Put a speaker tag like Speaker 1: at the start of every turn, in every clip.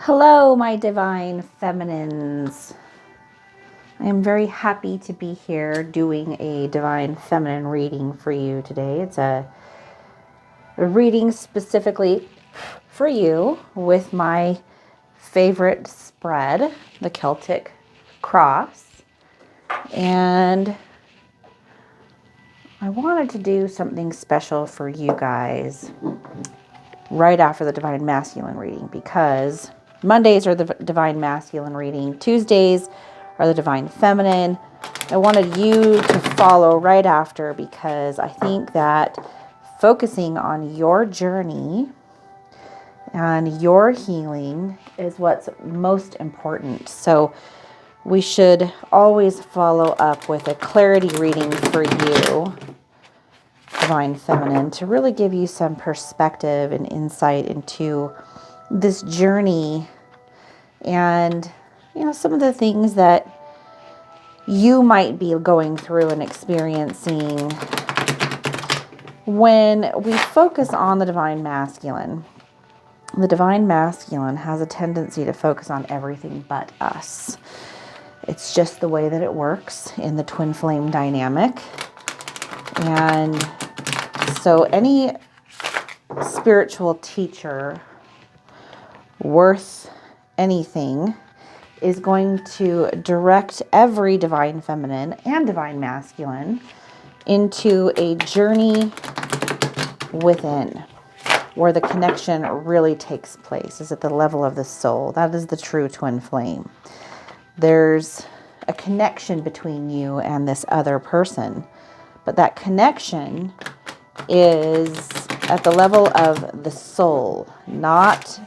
Speaker 1: Hello, my divine feminines. I am very happy to be here doing a divine feminine reading for you today. It's a reading specifically for you with my favorite spread, the Celtic Cross. And I wanted to do something special for you guys right after the Divine Masculine reading, because Mondays are the Divine Masculine reading, Tuesdays are the Divine Feminine. I wanted you to follow right after because I think that focusing on your journey and your healing is what's most important. So we should always follow up with a clarity reading for you, Divine Feminine, to really give you some perspective and insight into this journey and, some of the things that you might be going through and experiencing when we focus on the Divine Masculine. The Divine Masculine has a tendency to focus on everything but us. It's just the way that it works in the twin flame dynamic. And so any spiritual teacher worth anything is going to direct every divine feminine and divine masculine into a journey within, where the connection really takes place, is at the level of the soul. That is the true twin flame. There's a connection between you and this other person, but that connection is at the level of the soul, not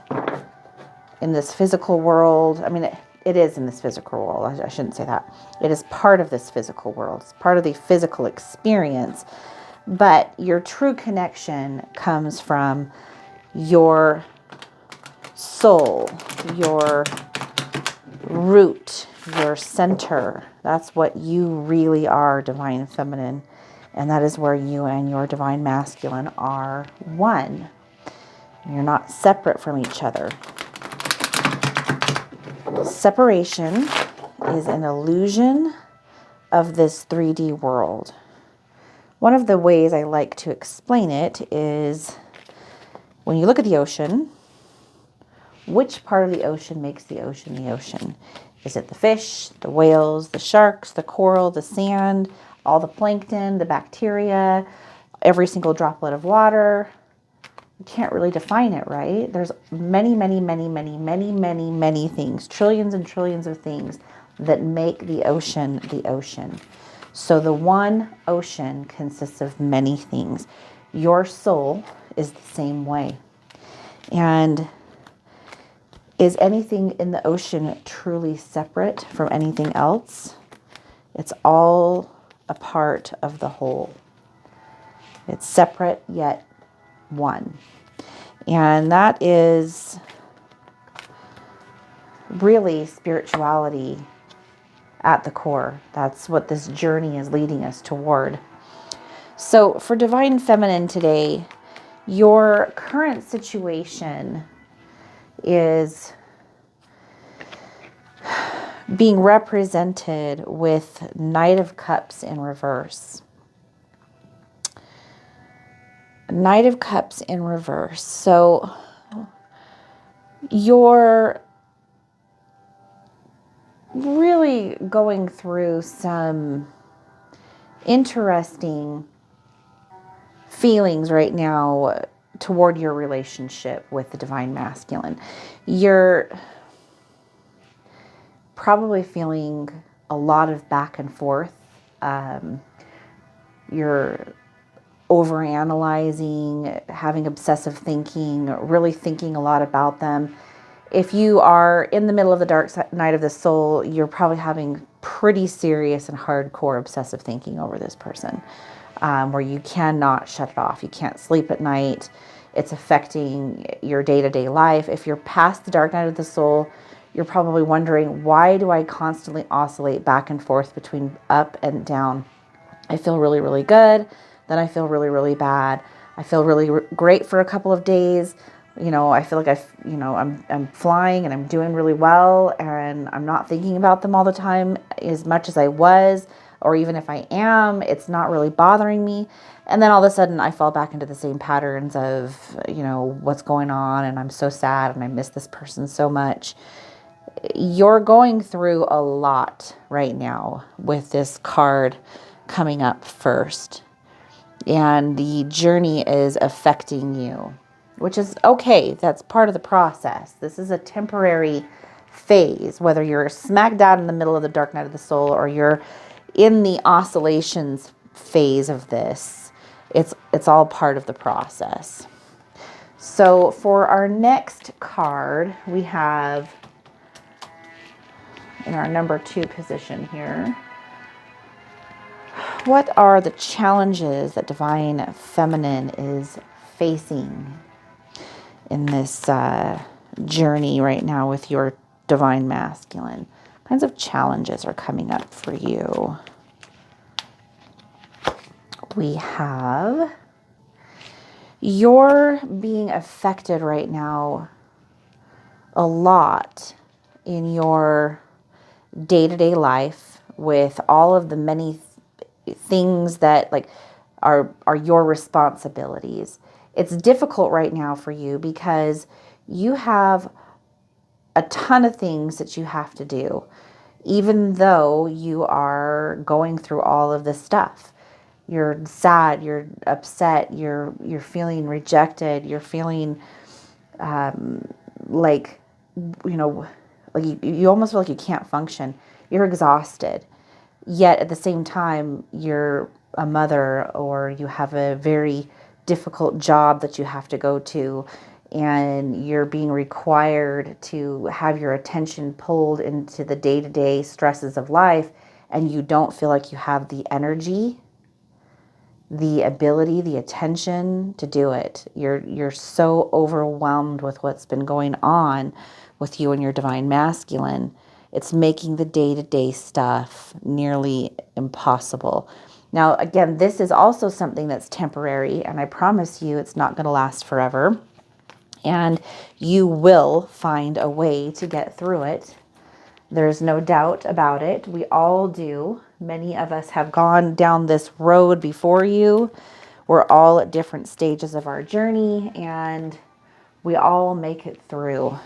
Speaker 1: in this physical world. I mean, it is in this physical world. I shouldn't say that. It is part of this physical world. It's part of the physical experience. But your true connection comes from your soul, your root, your center. That's what you really are, divine feminine. And that is where you and your divine masculine are one. You're not separate from each other. Separation is an illusion of this 3D world. One of the ways I like to explain it is when you look at the ocean, which part of the ocean makes the ocean the ocean? Is it the fish, the whales, the sharks, the coral, the sand, all the plankton, the bacteria, every single droplet of water? You can't really define it, right? There's many, many, many, many, many, many, many things, trillions and trillions of things that make the ocean the ocean. So the one ocean consists of many things. Your soul is the same way. And is anything in the ocean truly separate from anything else? It's all a part of the whole. It's separate yet one. And that is really spirituality at the core. That's what this journey is leading us toward. So for Divine Feminine today, your current situation is being represented with Knight of Cups in reverse. Knight of Cups in reverse. So you're really going through some interesting feelings right now toward your relationship with the Divine Masculine. You're probably feeling a lot of back and forth. You're overanalyzing, having obsessive thinking, really thinking a lot about them. If you are in the middle of the dark night of the soul, you're probably having pretty serious and hardcore obsessive thinking over this person, where you cannot shut it off. You can't sleep at night. It's affecting your day-to-day life. If you're past the dark night of the soul, you're probably wondering, why do I constantly oscillate back and forth between up and down? I feel really, really good. Then I feel really, really bad. I feel really great for a couple of days. I feel like I'm flying and I'm doing really well, and I'm not thinking about them all the time as much as I was, or even if I am, it's not really bothering me. And then all of a sudden I fall back into the same patterns of, what's going on, and I'm so sad and I miss this person so much. You're going through a lot right now with this card coming up first. And the journey is affecting you, which is okay. That's part of the process. This is a temporary phase, whether you're smack dab in the middle of the dark night of the soul or you're in the oscillations phase of this. It's all part of the process. So for our next card, we have in our number 2 position here, what are the challenges that Divine Feminine is facing in this journey right now with your Divine Masculine? What kinds of challenges are coming up for you? We have you're being affected right now a lot in your day-to-day life with all of the many things that are your responsibilities. It's difficult right now for you because you have a ton of things that you have to do, even though you are going through all of this stuff. You're sad, you're upset, you're feeling rejected, you're feeling like, like you almost feel like you can't function. You're exhausted. Yet at the same time, you're a mother, or you have a very difficult job that you have to go to, and you're being required to have your attention pulled into the day-to-day stresses of life, and you don't feel like you have the energy, the ability, the attention to do it. You're so overwhelmed with what's been going on with you and your Divine Masculine. It's making the day-to-day stuff nearly impossible. Now, again, this is also something that's temporary, and I promise you it's not going to last forever. And you will find a way to get through it. There's no doubt about it. We all do. Many of us have gone down this road before you. We're all at different stages of our journey, and we all make it through.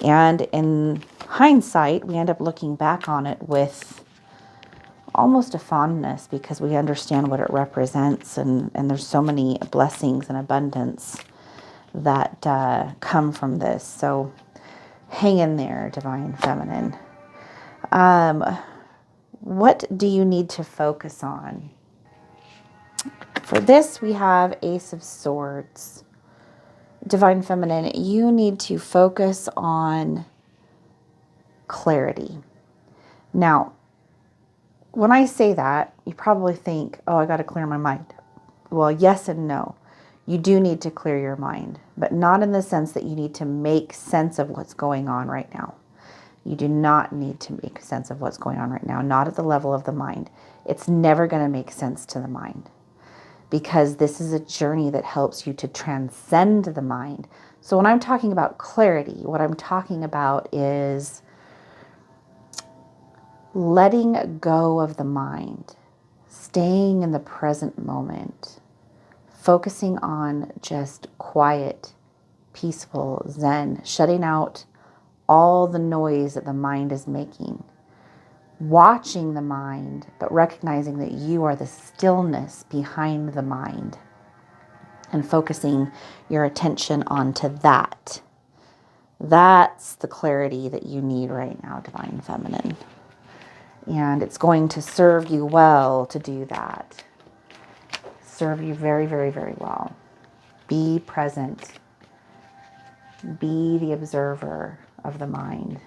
Speaker 1: And in hindsight, we end up looking back on it with almost a fondness because we understand what it represents, and there's so many blessings and abundance that come from this. So hang in there, Divine Feminine. What do you need to focus on? For this, we have Ace of Swords. Divine Feminine, you need to focus on clarity. Now, when I say that, you probably think, oh, I got to clear my mind. Well, yes and no. You do need to clear your mind, but not in the sense that you need to make sense of what's going on right now. You do not need to make sense of what's going on right now, not at the level of the mind. It's never going to make sense to the mind, because this is a journey that helps you to transcend the mind. So when I'm talking about clarity, what I'm talking about is letting go of the mind, staying in the present moment, focusing on just quiet, peaceful Zen, shutting out all the noise that the mind is making, watching the mind, but recognizing that you are the stillness behind the mind, and focusing your attention onto that. That's the clarity that you need right now, Divine Feminine. And it's going to serve you well to do that. Serve you very, very, very well. Be present. Be the observer of the mind.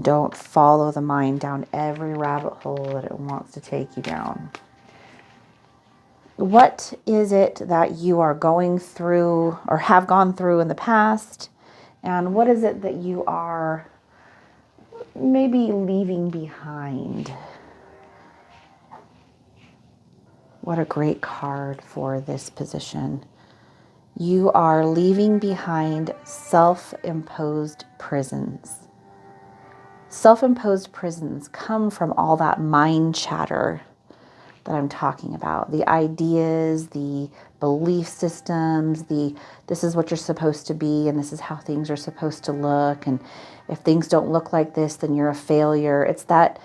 Speaker 1: Don't follow the mind down every rabbit hole that it wants to take you down. What is it that you are going through or have gone through in the past? And what is it that you are maybe leaving behind? What a great card for this position. You are leaving behind self-imposed prisons. Self-imposed prisons come from all that mind chatter that I'm talking about. The ideas, the belief systems, this is what you're supposed to be and this is how things are supposed to look. And if things don't look like this, then you're a failure. It's that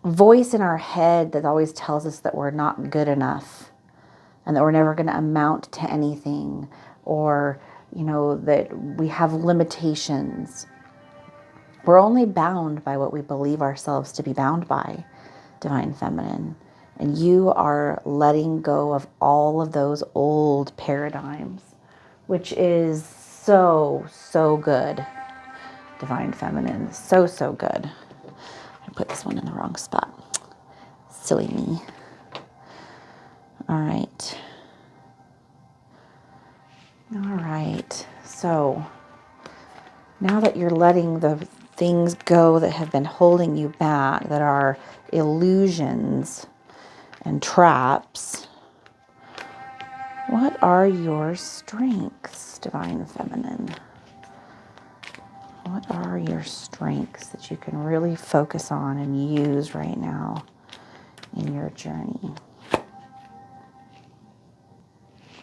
Speaker 1: voice in our head that always tells us that we're not good enough and that we're never going to amount to anything, or, that we have limitations. We're only bound by what we believe ourselves to be bound by, Divine Feminine. And you are letting go of all of those old paradigms, which is so, so good, Divine Feminine. So, so good. I put this one in the wrong spot. Silly me. All right. All right. So now that you're letting the things go that have been holding you back, that are illusions and traps, what are your strengths, Divine Feminine? What are your strengths that you can really focus on and use right now in your journey?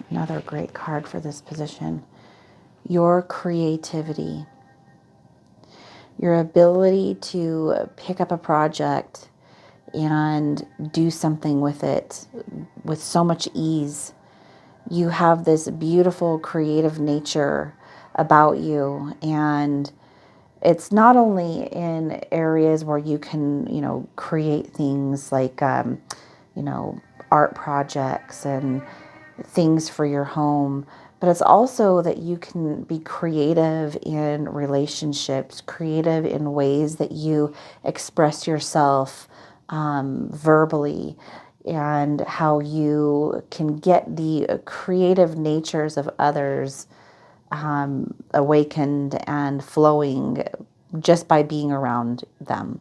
Speaker 1: Another great card for this position. Your creativity. Your ability to pick up a project and do something with it with so much ease. You have this beautiful creative nature about you, and it's not only in areas where you can, create things like, art projects and things for your home, but it's also that you can be creative in relationships, creative in ways that you express yourself verbally, and how you can get the creative natures of others awakened and flowing just by being around them.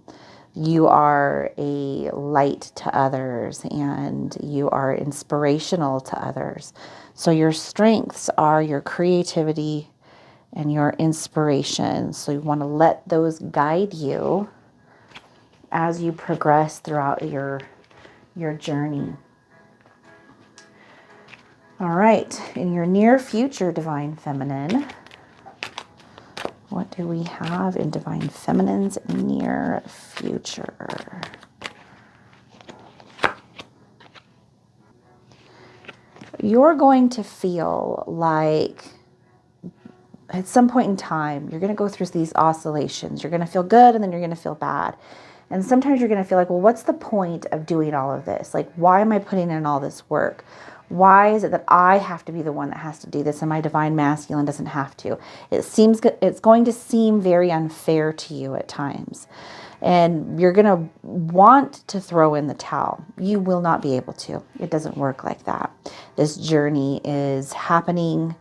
Speaker 1: You are a light to others and you are inspirational to others. So your strengths are your creativity and your inspiration. So you want to let those guide you as you progress throughout your journey. All right, in your near future, Divine Feminine, what do we have in Divine Feminine's near future? You're going to feel like at some point in time, you're going to go through these oscillations. You're going to feel good and then you're going to feel bad. And sometimes you're going to feel like, well, what's the point of doing all of this? Like, why am I putting in all this work? Why is it that I have to be the one that has to do this and my Divine Masculine doesn't have to? It's going to seem very unfair to you at times. And you're going to want to throw in the towel. You will not be able to. It doesn't work like that. This journey is happening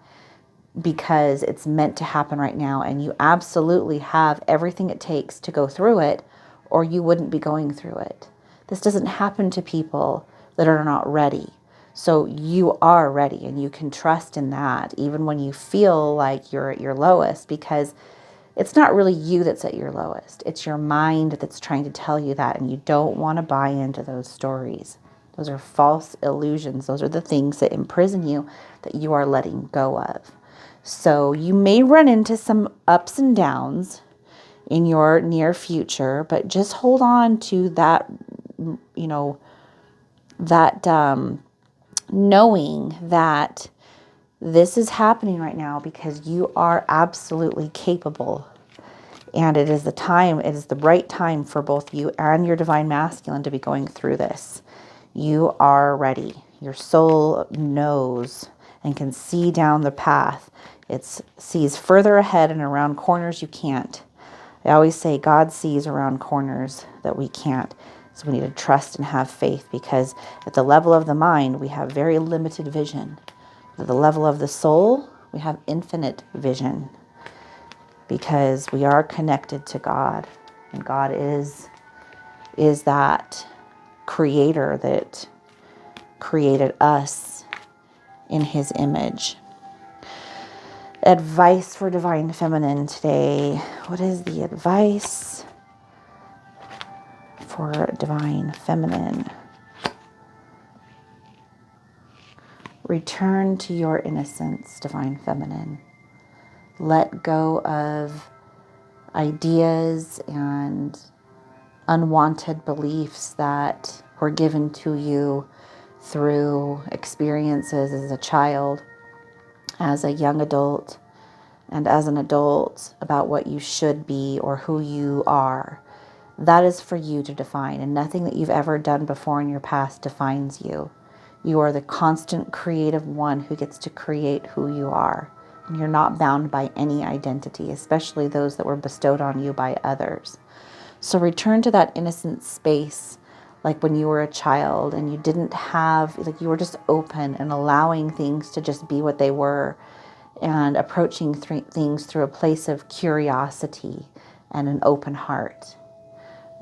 Speaker 1: because it's meant to happen right now, and you absolutely have everything it takes to go through it, or you wouldn't be going through it. This doesn't happen to people that are not ready. So you are ready, and you can trust in that even when you feel like you're at your lowest, because it's not really you that's at your lowest. It's your mind that's trying to tell you that, and you don't want to buy into those stories. Those are false illusions. Those are the things that imprison you that you are letting go of. So you may run into some ups and downs in your near future, but just hold on to that, knowing that this is happening right now because you are absolutely capable. And it is the right time for both you and your Divine Masculine to be going through this. You are ready. Your soul knows and can see down the path. It sees further ahead and around corners you can't. I always say God sees around corners that we can't. So we need to trust and have faith, because at the level of the mind, we have very limited vision. At the level of the soul, we have infinite vision, because we are connected to God, and God is that creator that created us in his image. Advice for Divine Feminine today. What is the advice for Divine Feminine? Return to your innocence, Divine Feminine. Let go of ideas and unwanted beliefs that were given to you through experiences as a child, as a young adult, and as an adult about what you should be or who you are. That is for you to define, and nothing that you've ever done before in your past defines you. You are the constant creative one who gets to create who you are. And you're not bound by any identity, especially those that were bestowed on you by others. So return to that innocent space, like when you were a child and you didn't have, like you were just open and allowing things to just be what they were, and approaching things through a place of curiosity and an open heart.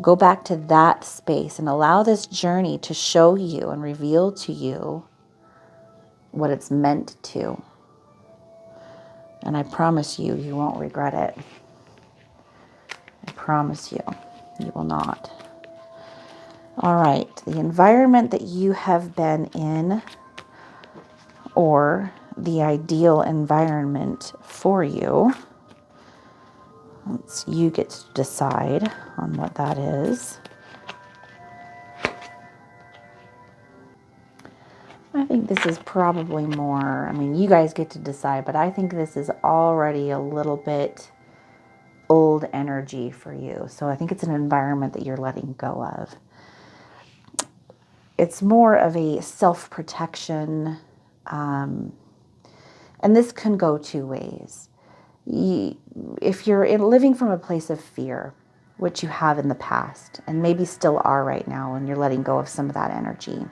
Speaker 1: Go back to that space and allow this journey to show you and reveal to you what it's meant to. And I promise you, you won't regret it. I promise you, you will not. All right, the environment that you have been in, or the ideal environment for you, you get to decide on what that is. I think this is probably more, I mean, you guys get to decide, but I think this is already a little bit old energy for you. So I think it's an environment that you're letting go of. It's more of a self-protection, and this can go two ways. If you're living from a place of fear, which you have in the past, and maybe still are right now, and you're letting go of some of that energy.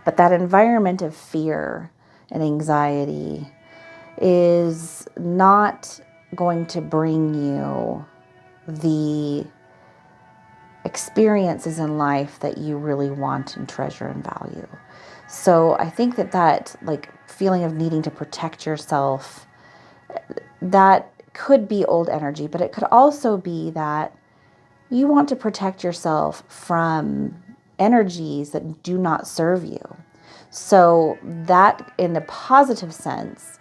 Speaker 1: But that environment of fear and anxiety is not going to bring you the experiences in life that you really want and treasure and value. So I think that like feeling of needing to protect yourself, that could be old energy, but it could also be that you want to protect yourself from energies that do not serve you. So that, in a positive sense,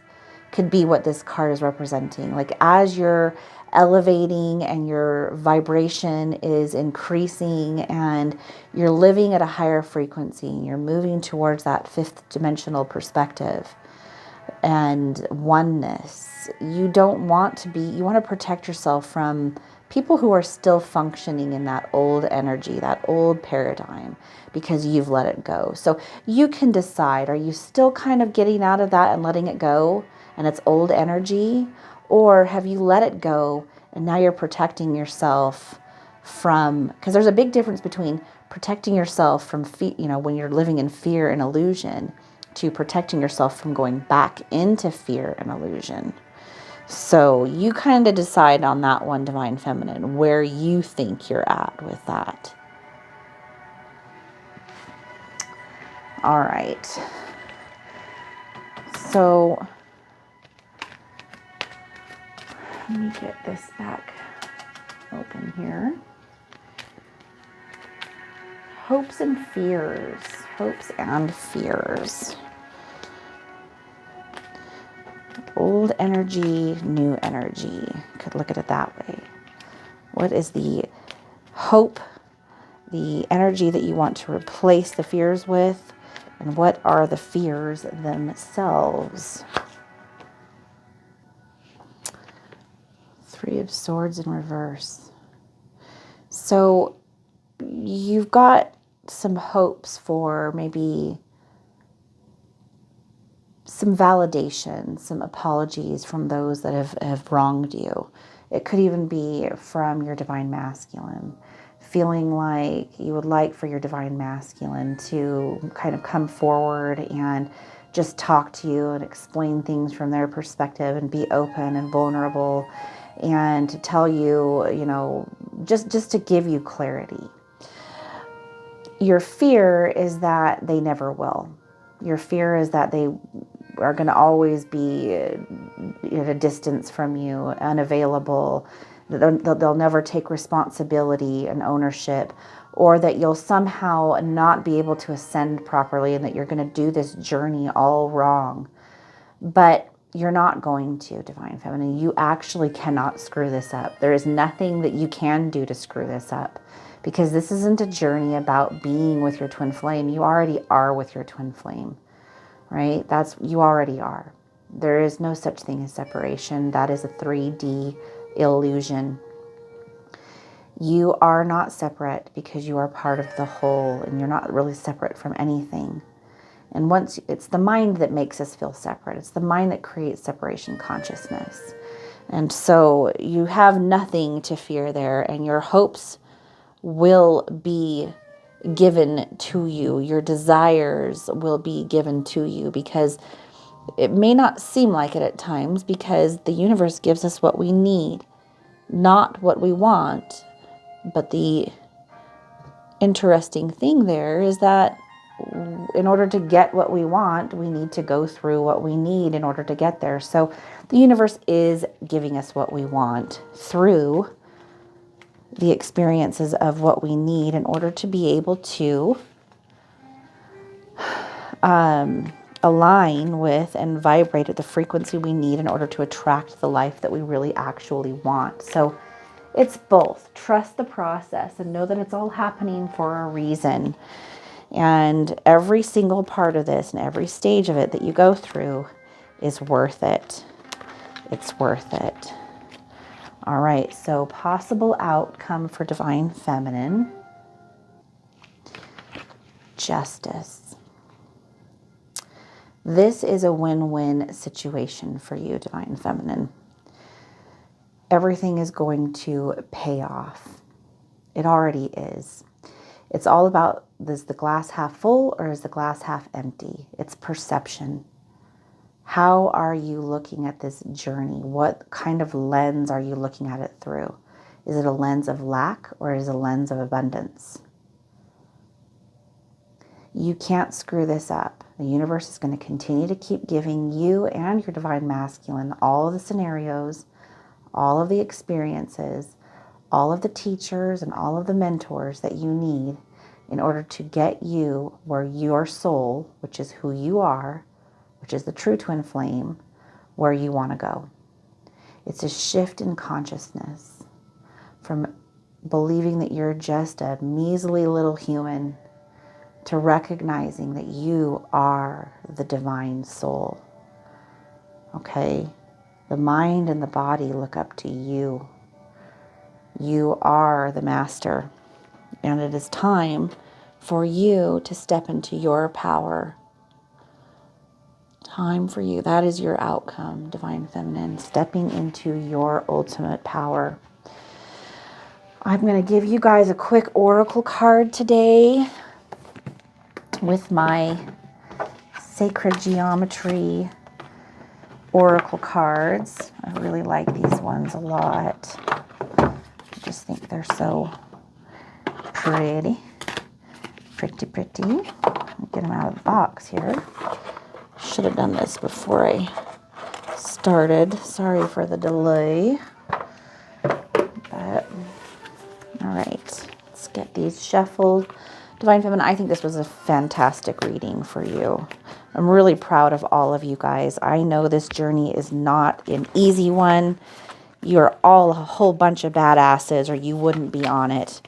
Speaker 1: could be what this card is representing. Like as you're elevating and your vibration is increasing and you're living at a higher frequency, you're moving towards that fifth dimensional perspective and oneness. You don't want to be, you want to protect yourself from people who are still functioning in that old energy, that old paradigm, because you've let it go. So you can decide, are you still kind of getting out of that and letting it go and it's old energy? Or have you let it go and now you're protecting yourself from, because there's a big difference between protecting yourself from fear, when you're living in fear and illusion, to protecting yourself from going back into fear and illusion. So you kind of decide on that one, Divine Feminine, where you think you're at with that. All right. So let me get this back open here. Hopes and fears. Hopes and fears. Old energy, new energy. Could look at it that way. What is the hope, the energy that you want to replace the fears with? And what are the fears themselves? Three of Swords in reverse. So you've got some hopes for maybe some validation, some apologies from those that have wronged you. It could even be from your Divine Masculine, feeling like you would like for your Divine Masculine to kind of come forward and just talk to you and explain things from their perspective and be open and vulnerable and to tell you, just to give you clarity. Your fear is that they never will. Your fear is that they are going to always be at a distance from you, unavailable, that they'll never take responsibility and ownership, or that you'll somehow not be able to ascend properly and that you're going to do this journey all wrong. But you're not going to, Divine Feminine. You actually cannot screw this up. There is nothing that you can do to screw this up, because this isn't a journey about being with your twin flame. You already are with your twin flame, right? You already are. There is no such thing as separation. That is a 3D illusion. You are not separate because you are part of the whole, and you're not really separate from anything. And once it's the mind that makes us feel separate. It's the mind that creates separation consciousness. And so you have nothing to fear there, and your hopes will be given to you. Your desires will be given to you, because it may not seem like it at times, because the universe gives us what we need, not what we want. But the interesting thing there is that in order to get what we want, we need to go through what we need in order to get there. So the universe is giving us what we want through the experiences of what we need in order to be able to align with and vibrate at the frequency we need in order to attract the life that we really actually want. So it's both. Trust the process and know that it's all happening for a reason. And every single part of this and every stage of it that you go through is worth it. It's worth it. All right, so possible outcome for Divine Feminine. Justice. This is a win-win situation for you, Divine Feminine. Everything is going to pay off. It already is. It's all about, is the glass half full or is the glass half empty? It's perception. How are you looking at this journey? What kind of lens are you looking at it through? Is it a lens of lack or is it a lens of abundance? You can't screw this up. The universe is going to continue to keep giving you and your Divine Masculine all of the scenarios, all of the experiences, all of the teachers and all of the mentors that you need in order to get you where your soul, which is who you are, which is the true twin flame, where you want to go. It's a shift in consciousness from believing that you're just a measly little human to recognizing that you are the divine soul. Okay? The mind and the body look up to you. You are the master. And it is time for you to step into your power. Time for you. That is your outcome, Divine Feminine. Stepping into your ultimate power. I'm going to give you guys a quick oracle card today with my Sacred Geometry oracle cards. I really like these ones a lot. I just think they're so pretty. Pretty. Let me get them out of the box here. Should have done this before I started. Sorry for the delay. But, all right. Let's get these shuffled. Divine Feminine, I think this was a fantastic reading for you. I'm really proud of all of you guys. I know this journey is not an easy one. You're all a whole bunch of badasses or you wouldn't be on it.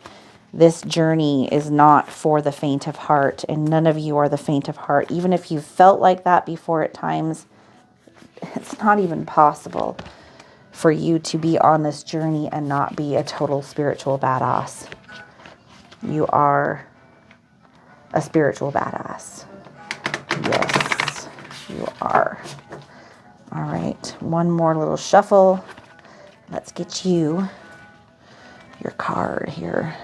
Speaker 1: This journey is not for the faint of heart, and none of you are the faint of heart. Even if you felt like that before at times, it's not even possible for you to be on this journey and not be a total spiritual badass. You are a spiritual badass. Yes, you are. All right, one more little shuffle. Let's get you your card here.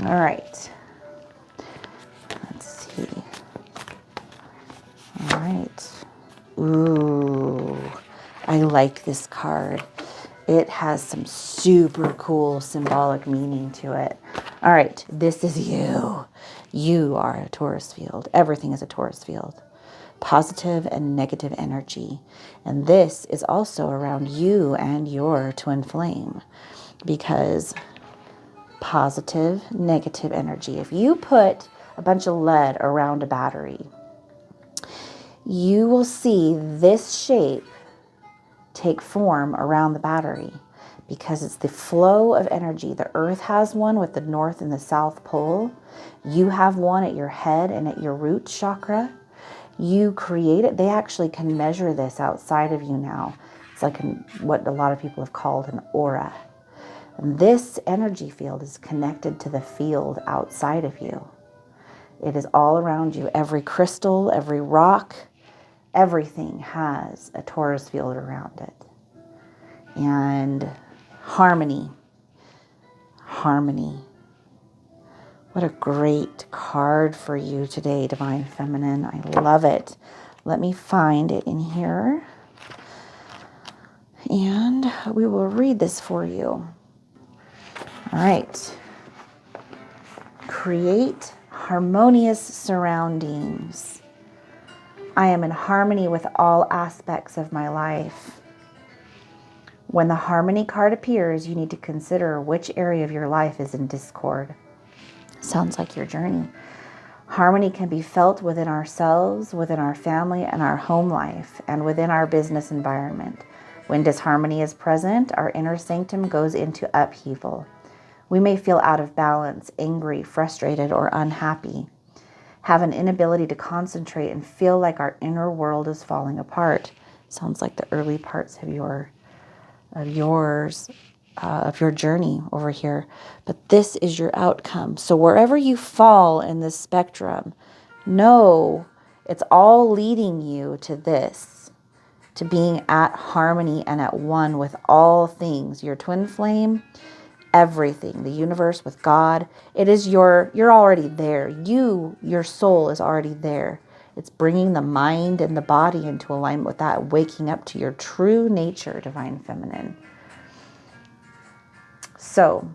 Speaker 1: All right. Let's see. All right. Ooh, I like this card. It has some super cool symbolic meaning to it. All right, this is you. You are a Taurus field. Everything is a Taurus field. Positive and negative energy. And this is also around you and your twin flame, because positive, negative energy. If you put a bunch of lead around a battery, you will see this shape take form around the battery, because it's the flow of energy. The earth has one with the north and the south pole. You have one at your head and at your root chakra. You create it. They actually can measure this outside of you now. It's like what a lot of people have called an aura. And this energy field is connected to the field outside of you. It is all around you. Every crystal, every rock, everything has a Taurus field around it. And harmony. Harmony. What a great card for you today, Divine Feminine. I love it. Let me find it in here, and we will read this for you. All right. Create harmonious surroundings. I am in harmony with all aspects of my life. When the harmony card appears, you need to consider which area of your life is in discord. Sounds like your journey. Harmony can be felt within ourselves, within our family and our home life, and within our business environment. When disharmony is present, our inner sanctum goes into upheaval. We may feel out of balance, angry, frustrated, or unhappy, have an inability to concentrate, and feel like our inner world is falling apart. Sounds like the early parts of your journey over here. But this is your outcome. So wherever you fall in this spectrum, know it's all leading you to this, to being at harmony and at one with all things. Your twin flame, everything, the universe, with God. You're already there. Your soul is already there. It's bringing the mind and the body into alignment with that, waking up to your true nature, Divine Feminine. So,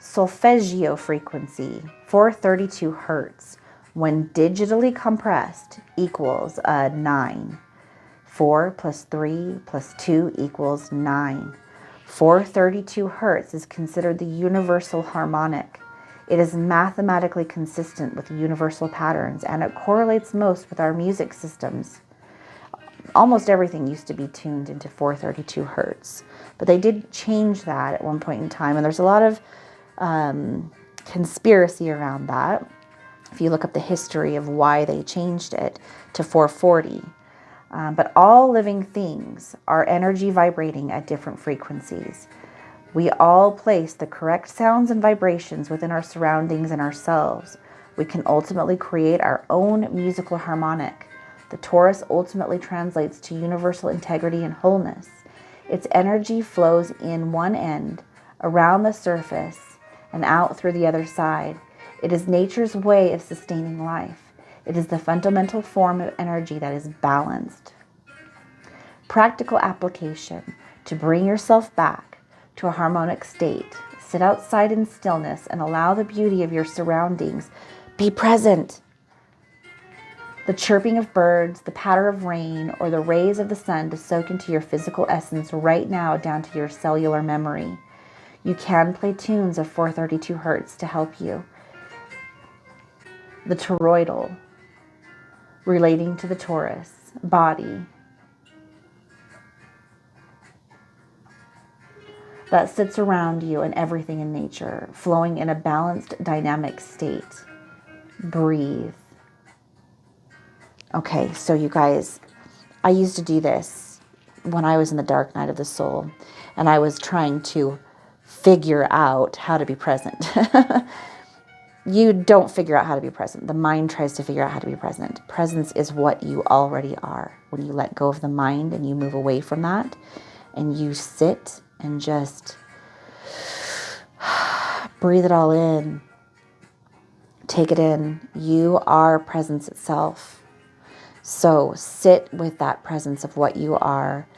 Speaker 1: solfeggio frequency, 432 hertz, when digitally compressed, equals a 9. 4 plus 3 plus 2 equals 9. 432 hertz is considered the universal harmonic. It is mathematically consistent with universal patterns, and it correlates most with our music systems. Almost everything used to be tuned into 432 hertz, but they did change that at one point in time, and there's a lot of conspiracy around that. If you look up the history of why they changed it to 440. But all living things are energy vibrating at different frequencies. We all place the correct sounds and vibrations within our surroundings and ourselves. We can ultimately create our own musical harmonic. The Taurus ultimately translates to universal integrity and wholeness. Its energy flows in one end, around the surface, and out through the other side. It is nature's way of sustaining life. It is the fundamental form of energy that is balanced. Practical application to bring yourself back to a harmonic state. Sit outside in stillness and allow the beauty of your surroundings. Be present. The chirping of birds, the patter of rain, or the rays of the sun to soak into your physical essence right now down to your cellular memory. You can play tunes of 432 hertz to help you. The toroidal, relating to the Taurus body, that sits around you and everything in nature, flowing in a balanced, dynamic state. Breathe. Okay, so you guys, I used to do this when I was in the dark night of the soul, and I was trying to figure out how to be present. You don't figure out how to be present. The mind tries to figure out how to be present. Presence is what you already are. When you let go of the mind and you move away from that, and you sit and just breathe it all in, take it in. You are presence itself. So sit with that presence of what you are.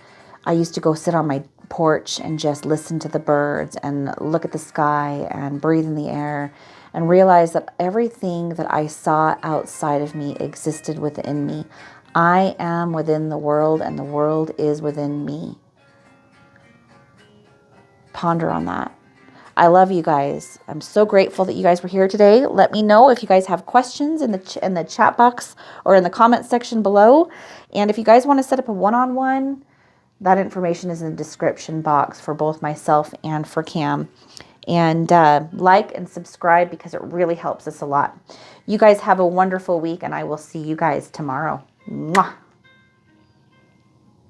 Speaker 1: I used to go sit on my porch and just listen to the birds and look at the sky and breathe in the air and realize that everything that I saw outside of me existed within me. I am within the world and the world is within me. Ponder on that. I love you guys. I'm so grateful that you guys were here today. Let me know if you guys have questions in the chat box or in the comment section below. And if you guys want to set up a one-on-one, that information is in the description box for both myself and for Cam. And like and subscribe because it really helps us a lot. You guys have a wonderful week, and I will see you guys tomorrow. Mwah.